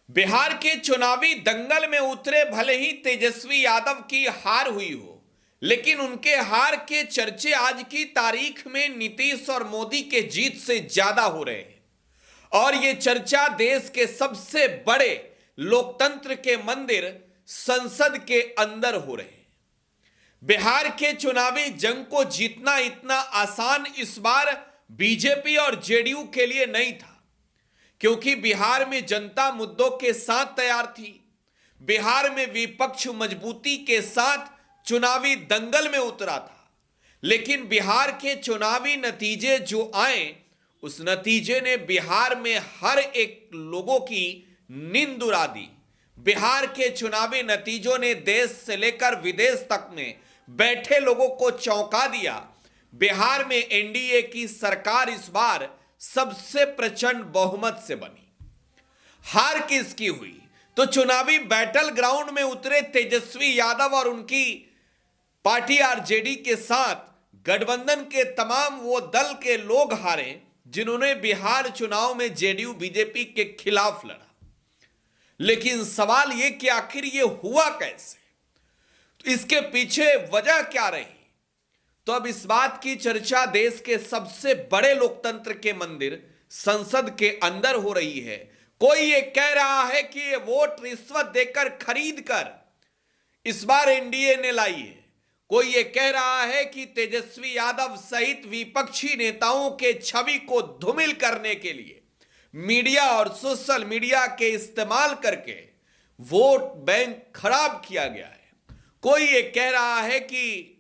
बिहार के चुनावी दंगल में उतरे भले ही तेजस्वी यादव की हार हुई हो, लेकिन उनके हार के चर्चे आज की तारीख में नीतीश और मोदी के जीत से ज्यादा हो रहे हैं। और ये चर्चा देश के सबसे बड़े लोकतंत्र के मंदिर संसद के अंदर हो रहे हैं। बिहार के चुनावी जंग को जीतना इतना आसान इस बार बीजेपी और जेडीयू के लिए नहीं था, क्योंकि बिहार में जनता मुद्दों के साथ तैयार थी। बिहार में विपक्ष मजबूती के साथ चुनावी दंगल में उतरा था। लेकिन बिहार के चुनावी नतीजे जो आए, उस नतीजे ने बिहार में हर एक लोगों की नींद उड़ा दी। बिहार के चुनावी नतीजों ने देश से लेकर विदेश तक में बैठे लोगों को चौंका दिया। बिहार में एनडीए की सरकार इस बार सबसे प्रचंड बहुमत से बनी। हार किसकी हुई? तो चुनावी बैटल ग्राउंड में उतरे तेजस्वी यादव और उनकी पार्टी आरजेडी के साथ गठबंधन के तमाम वो दल के लोग हारे जिन्होंने बिहार चुनाव में जेडीयू बीजेपी के खिलाफ लड़ा। लेकिन सवाल यह कि आखिर ये हुआ कैसे, तो इसके पीछे वजह क्या रही? तो अब इस बात की चर्चा देश के सबसे बड़े लोकतंत्र के मंदिर संसद के अंदर हो रही है। कोई ये कह रहा है कि ये वोट रिश्वत देकर खरीद कर इस बार एनडीए ने लाई है। कोई ये कह रहा है कि तेजस्वी यादव सहित विपक्षी नेताओं के छवि को धूमिल करने के लिए मीडिया और सोशल मीडिया के इस्तेमाल करके वोट बैंक खराब किया गया है। कोई ये कह रहा है कि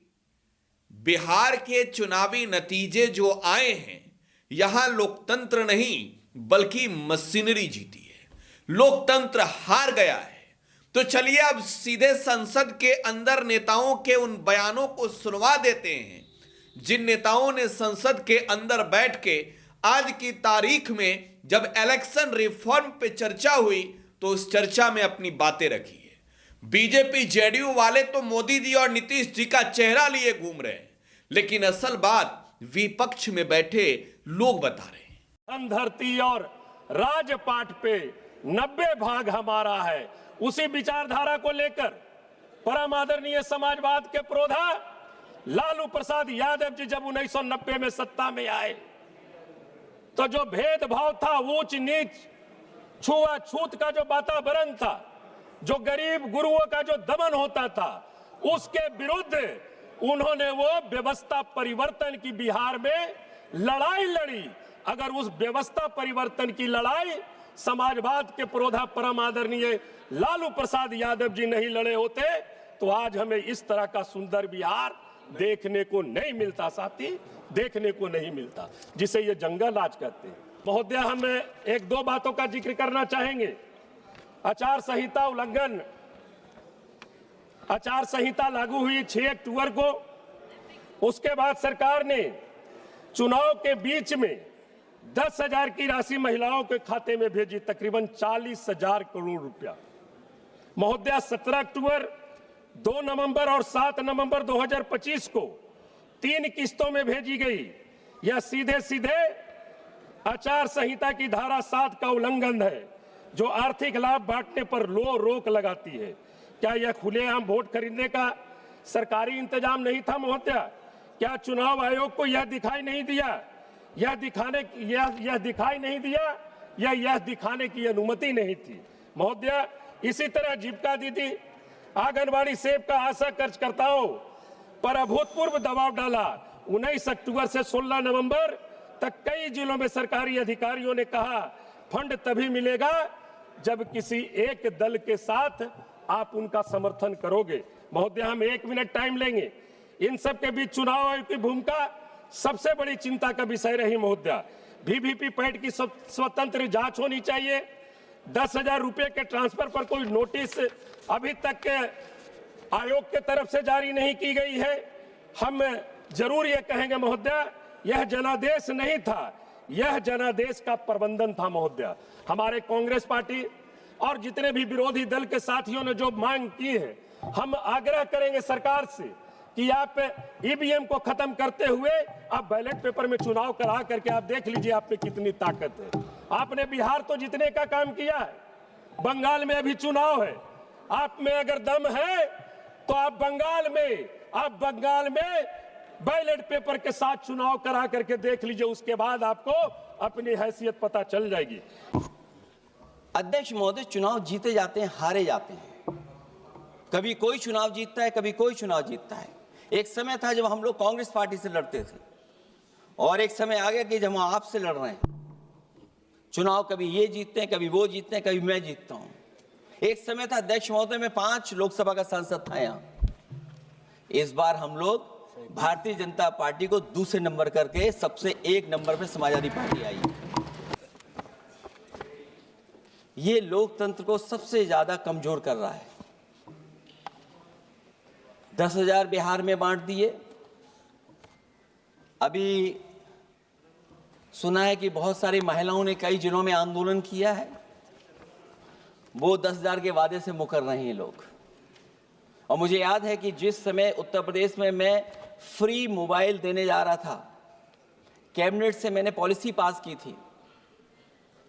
बिहार के चुनावी नतीजे जो आए हैं, यहां लोकतंत्र नहीं बल्कि मशीनरी जीती है, लोकतंत्र हार गया है। तो चलिए अब सीधे संसद के अंदर नेताओं के उन बयानों को सुनवा देते हैं जिन नेताओं ने संसद के अंदर बैठ के आज की तारीख में जब इलेक्शन रिफॉर्म पे चर्चा हुई तो उस चर्चा में अपनी बातें रखी है। बीजेपी जेडीयू वाले तो मोदी जी और नीतीश जी का चेहरा लिए घूम रहे हैं, लेकिन असल बात विपक्ष में बैठे लोग बता रहे हैं। धरती और राजपाट पे 90 भाग हमारा है। उसी विचारधारा को लेकर परम आदरणीय समाजवाद के प्रोधा लालू प्रसाद यादव जी जब 1990 में सत्ता में आए तो जो भेदभाव था, ऊंच नीच छुआछूत का जो वातावरण था, जो गरीब गुरुओं का जो दमन होता था, उसके विरुद्ध उन्होंने वो व्यवस्था परिवर्तन की बिहार में लड़ाई लड़ी। अगर उस व्यवस्था परिवर्तन की लड़ाई समाजवाद के प्रोधा परम आदरणीय लालू प्रसाद यादव जी नहीं लड़े होते तो आज हमें इस तरह का सुंदर बिहार देखने को नहीं मिलता साथी, देखने को नहीं मिलता, जिसे ये जंगल राज कहते हैं। महोदय, हम एक दो बातों का जिक्र करना चाहेंगे। आचार संहिता उल्लंघन, आचार संहिता लागू हुई 6 अक्टूबर को। उसके बाद सरकार ने चुनाव के बीच में 10,000 की राशि महिलाओं के खाते में भेजी, तकरीबन 40,000 करोड़ रुपया। महोदय, 17 अक्टूबर, 2 नवंबर और 7 नवंबर 2025 को 3 किस्तों में भेजी गई। यह सीधे सीधे आचार संहिता की धारा 7 का उल्लंघन है, जो आर्थिक लाभ बांटने पर रोक लगाती है। क्या यह खुलेआम वोट खरीदने का सरकारी इंतजाम नहीं था महोदय? क्या चुनाव आयोग को यह दिखाई नहीं दिया, यह दिखाई नहीं दिया या यह दिखाने की अनुमति नहीं थी? महोदय, इसी तरह जीविका दीदी, आंगनबाड़ी सेब का आशा कार्यकर्ताओं पर अभूतपूर्व दबाव डाला। 19 अक्टूबर से 16 नवंबर तक कई जिलों में सरकारी अधिकारियों ने कहा फंड तभी मिलेगा जब किसी एक दल के साथ आप उनका समर्थन करोगे। महोदय, हम 1 मिनट टाइम लेंगे। इन सब के बीच चुनाव आयोग की भूमिका सबसे बड़ी चिंता का विषय रही महोदय। वीवीपैट की स्वतंत्र जांच होनी चाहिए। 10,000 रुपए के ट्रांसफर पर कोई नोटिस अभी तक आयोग के तरफ से जारी नहीं की गई है। हम जरूर ये कहेंगे महोदय, यह जनादेश नहीं था, यह जनादेश का प्रबंधन था महोदय। हमारे कांग्रेस पार्टी और जितने भी विरोधी दल के साथियों ने जो मांग की है, हम आग्रह करेंगे सरकार से कि आप ईवीएम को खत्म करते हुए आप बैलेट पेपर में चुनाव करा करके आप देख लीजिए आप में कितनी ताकत है। आपने बिहार तो जीतने का काम किया है, बंगाल में अभी चुनाव है, आप में अगर दम है तो आप बंगाल में बैलेट पेपर के साथ चुनाव करा करके देख लीजिए, उसके बाद आपको अपनी हैसियत पता चल जाएगी। अध्यक्ष महोदय, चुनाव जीते जाते हैं, हारे जाते हैं। कभी कोई चुनाव जीतता है, कभी कोई चुनाव जीतता है। एक समय था जब हम लोग कांग्रेस पार्टी से लड़ते थे, और एक समय आ गया कि जब हम आपसे लड़ रहे हैं। चुनाव कभी ये जीतते हैं, कभी वो जीतते हैं, कभी मैं जीतता हूं। एक समय था अध्यक्ष महोदय, में 5 लोकसभा का सांसद था यहां। इस बार हम लोग भारतीय जनता पार्टी को दूसरे नंबर करके सबसे 1 नंबर पे समाजवादी पार्टी आई। ये लोकतंत्र को सबसे ज्यादा कमजोर कर रहा है। 10,000 बिहार में बांट दिए। अभी सुना है कि बहुत सारी महिलाओं ने कई जिलों में आंदोलन किया है। वो 10,000 के वादे से मुकर रहे हैं लोग। और मुझे याद है कि जिस समय उत्तर प्रदेश में मैं फ्री मोबाइल देने जा रहा था, कैबिनेट से मैंने पॉलिसी पास की थी,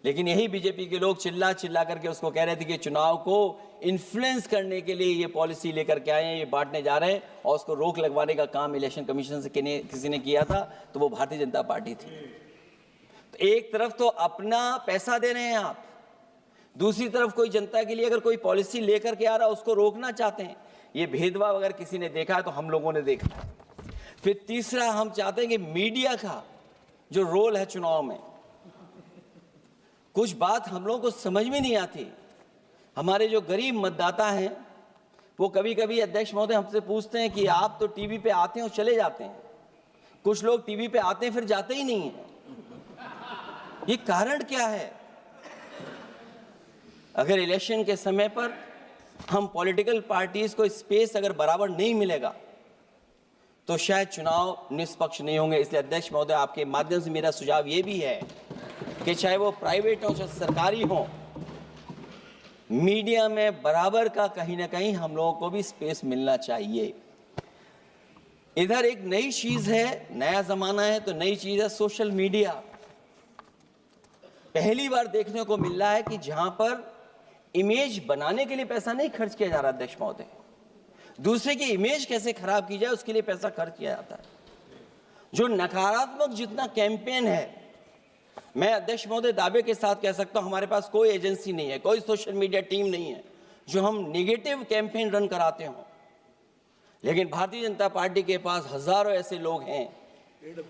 लेकिन यही बीजेपी के लोग चिल्ला चिल्ला करके उसको कह रहे थे कि चुनाव को इन्फ्लुएंस करने के लिए ये पॉलिसी लेकर के आए हैं, ये बांटने जा रहे हैं, और उसको रोक लगवाने का काम इलेक्शन कमीशन से किसी ने किया था, तो वो भारतीय जनता पार्टी थी। तो एक तरफ तो अपना पैसा दे रहे हैं आप, दूसरी तरफ कोई जनता के लिए अगर कोई पॉलिसी लेकर के आ रहा है उसको रोकना चाहते हैं। ये भेदभाव अगर किसी ने देखा है तो हम लोगों ने देखा। फिर तीसरा, हम चाहते हैं कि मीडिया का जो रोल है चुनाव में, कुछ बात हम लोगों को समझ में नहीं आती। हमारे जो गरीब मतदाता हैं वो कभी कभी अध्यक्ष महोदय हमसे पूछते हैं कि आप तो टीवी पे आते हैं और चले जाते हैं, कुछ लोग टीवी पे आते हैं फिर जाते ही नहीं हैं। ये कारण क्या है? अगर इलेक्शन के समय पर हम पॉलिटिकल पार्टीज को स्पेस अगर बराबर नहीं मिलेगा तो शायद चुनाव निष्पक्ष नहीं होंगे। इसलिए अध्यक्ष महोदय, आपके माध्यम से मेरा सुझाव ये भी है कि चाहे वो प्राइवेट हो चाहे सरकारी हो, मीडिया में बराबर का कहीं ना कहीं हम लोगों को भी स्पेस मिलना चाहिए। इधर एक नई चीज है, नया जमाना है, तो नई चीज है सोशल मीडिया। पहली बार देखने को मिल रहा है कि जहां पर इमेज बनाने के लिए पैसा नहीं खर्च किया जा रहा अध्यक्ष महोदय, दूसरे की इमेज कैसे खराब की जाए उसके लिए पैसा खर्च किया जाता है। जो नकारात्मक जितना कैंपेन है, मैं अध्यक्ष महोदय दावे के साथ कह सकता हूं, हमारे पास कोई एजेंसी नहीं है, कोई सोशल मीडिया टीम नहीं है जो हम नेगेटिव कैंपेन रन कराते हो। लेकिन भारतीय जनता पार्टी के पास हजारों ऐसे लोग हैं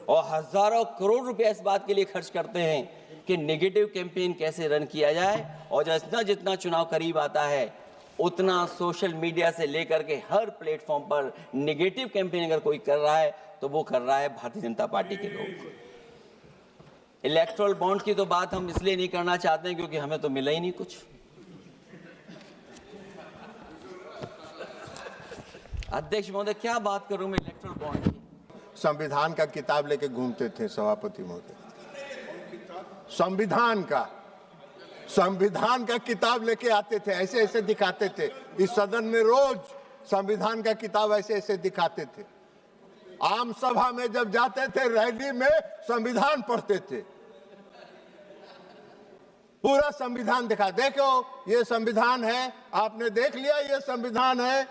और हजारों करोड़ रुपए इस बात के लिए खर्च करते हैं कि नेगेटिव कैंपेन कैसे रन किया जाए। और जितना जितना चुनाव करीब आता है उतना सोशल मीडिया से लेकर के हर प्लेटफॉर्म पर नेगेटिव कैंपेन अगर कोई कर रहा है तो वो कर रहा है भारतीय जनता पार्टी के लोग। इलेक्टोरल बॉन्ड की तो बात हम इसलिए नहीं करना चाहते हैं क्योंकि हमें तो मिला ही नहीं कुछ। अध्यक्ष महोदय, क्या बात करूं मैं इलेक्टोरल बॉन्ड की? संविधान का किताब लेके घूमते थे सभापति महोदय, संविधान का किताब लेके आते थे, ऐसे ऐसे दिखाते थे। इस सदन में रोज संविधान का किताब ऐसे ऐसे दिखाते थे। आम सभा में जब जाते थे, रैली में संविधान पढ़ते थे, पूरा संविधान दिखा, देखो ये संविधान है, आपने देख लिया ये संविधान है।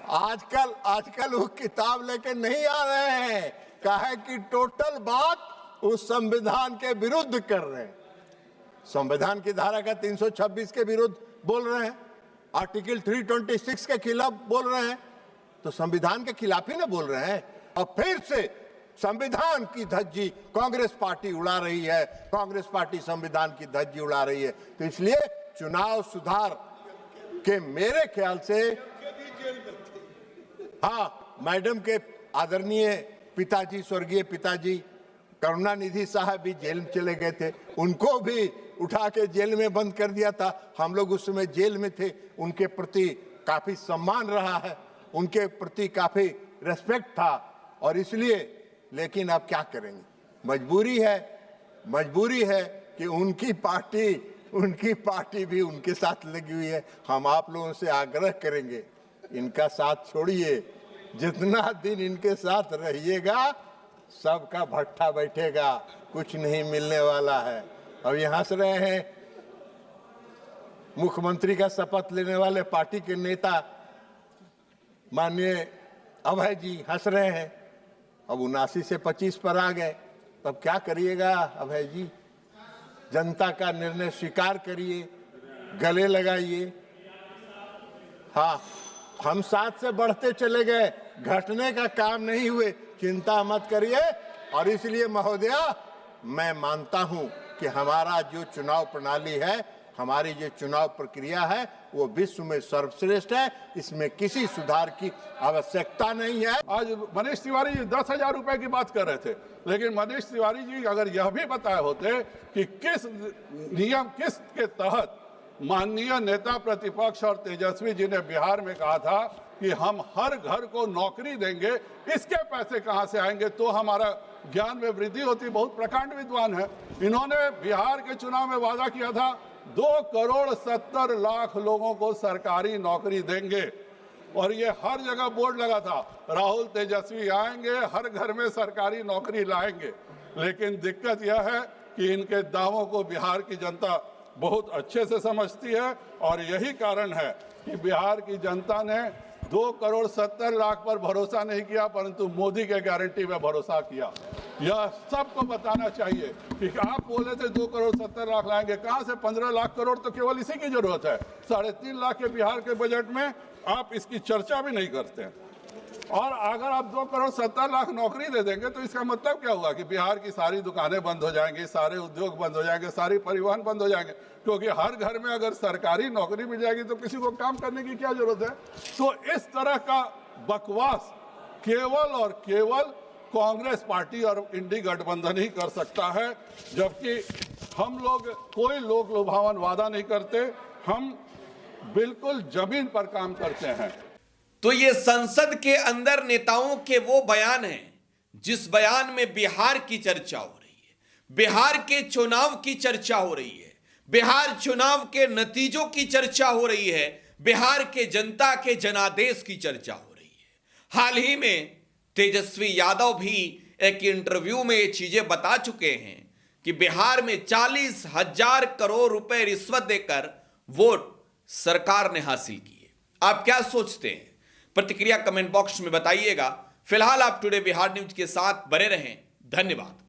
आजकल वो किताब लेके नहीं आ रहे हैं, कहे कि टोटल बात उस संविधान के विरुद्ध कर रहे हैं। संविधान की धारा का 326 के विरुद्ध बोल रहे हैं, आर्टिकल 326 के खिलाफ बोल रहे हैं, तो संविधान के खिलाफ ही ना बोल रहे हैं। और फिर से संविधान की धज्जी कांग्रेस पार्टी उड़ा रही है, कांग्रेस पार्टी संविधान की धज्जी उड़ा रही है। तो इसलिए चुनाव सुधार के मेरे ख्याल से, हाँ, मैडम के आदरणीय पिताजी, स्वर्गीय पिताजी करुणानिधि साहब भी जेल में चले गए थे, उनको भी उठा के जेल में बंद कर दिया था। हम लोग उस समय जेल में थे, उनके प्रति काफी सम्मान रहा है, उनके प्रति काफी रेस्पेक्ट था। और इसलिए, लेकिन अब क्या करेंगे, मजबूरी है कि उनकी पार्टी भी उनके साथ लगी हुई है। हम आप लोगों से आग्रह करेंगे, इनका साथ छोड़िए, जितना दिन इनके साथ रहिएगा सबका भट्ठा बैठेगा, कुछ नहीं मिलने वाला है। अब ये हंस रहे हैं, मुख्यमंत्री का शपथ लेने वाले पार्टी के नेता माननीय अभय जी हंस रहे हैं। अब 79 से 25 पर आ गए, तब क्या करिएगा अभय जी? जनता का निर्णय स्वीकार करिए, गले लगाइए। हाँ, हम 7 से बढ़ते चले गए, घटने का काम नहीं हुए, चिंता मत करिए। और इसलिए महोदया, मैं मानता हूं कि हमारा जो चुनाव प्रणाली है, हमारी जो चुनाव प्रक्रिया है, वो विश्व में सर्वश्रेष्ठ है। इसमें किसी सुधार की आवश्यकता नहीं है। आज मनीष तिवारी जी 10,000 रुपए की बात कर रहे थे, लेकिन मनीष तिवारी जी अगर यह भी बताए होते कि किस नियम के तहत माननीय नेता प्रतिपक्ष और तेजस्वी जी ने बिहार में कहा था कि हम हर घर को नौकरी देंगे, इसके पैसे कहां से आएंगे, तो हमारा ज्ञान में वृद्धि होती। बहुत प्रकांड विद्वान है। इन्होंने बिहार के चुनाव में वादा किया था 2,70,00,000 लोगों को सरकारी नौकरी देंगे, और ये हर जगह बोर्ड लगा था, राहुल तेजस्वी आएंगे, हर घर में सरकारी नौकरी लाएंगे। लेकिन दिक्कत यह है कि इनके दावों को बिहार की जनता बहुत अच्छे से समझती है, और यही कारण है कि बिहार की जनता ने 2,70,00,000 पर भरोसा नहीं किया, परंतु मोदी के गारंटी में भरोसा किया। यह सबको बताना चाहिए कि आप बोले थे 2,70,00,000 लाएंगे, कहां से 15 लाख करोड़? तो केवल इसी की जरूरत है। 3.5 लाख के बिहार के बजट में आप इसकी चर्चा भी नहीं करते। और अगर आप 2,70,00,000 नौकरी दे देंगे तो इसका मतलब क्या हुआ कि बिहार की सारी दुकानें बंद हो जाएंगी, सारे उद्योग बंद हो जाएंगे, सारी परिवहन बंद हो जाएंगे, क्योंकि हर घर में अगर सरकारी नौकरी मिल जाएगी तो किसी को काम करने की क्या जरूरत है? तो इस तरह का बकवास केवल और केवल कांग्रेस पार्टी और इंडी गठबंधन ही कर सकता है, जबकि हम लोग कोई लोक लुभावन वादा नहीं करते, हम बिल्कुल जमीन पर काम करते हैं। तो ये संसद के अंदर नेताओं के वो बयान हैं जिस बयान में बिहार की चर्चा हो रही है, बिहार के चुनाव की चर्चा हो रही है, बिहार चुनाव के नतीजों की चर्चा हो रही है, बिहार के जनता के जनादेश की चर्चा हो रही है। हाल ही में तेजस्वी यादव भी एक इंटरव्यू में ये चीजें बता चुके हैं कि बिहार में 40,000 करोड़ रुपए रिश्वत देकर वोट सरकार ने हासिल किए। आप क्या सोचते हैं? प्रतिक्रिया कमेंट बॉक्स में बताइएगा। फिलहाल आप टुडे बिहार न्यूज के साथ बने रहें। धन्यवाद।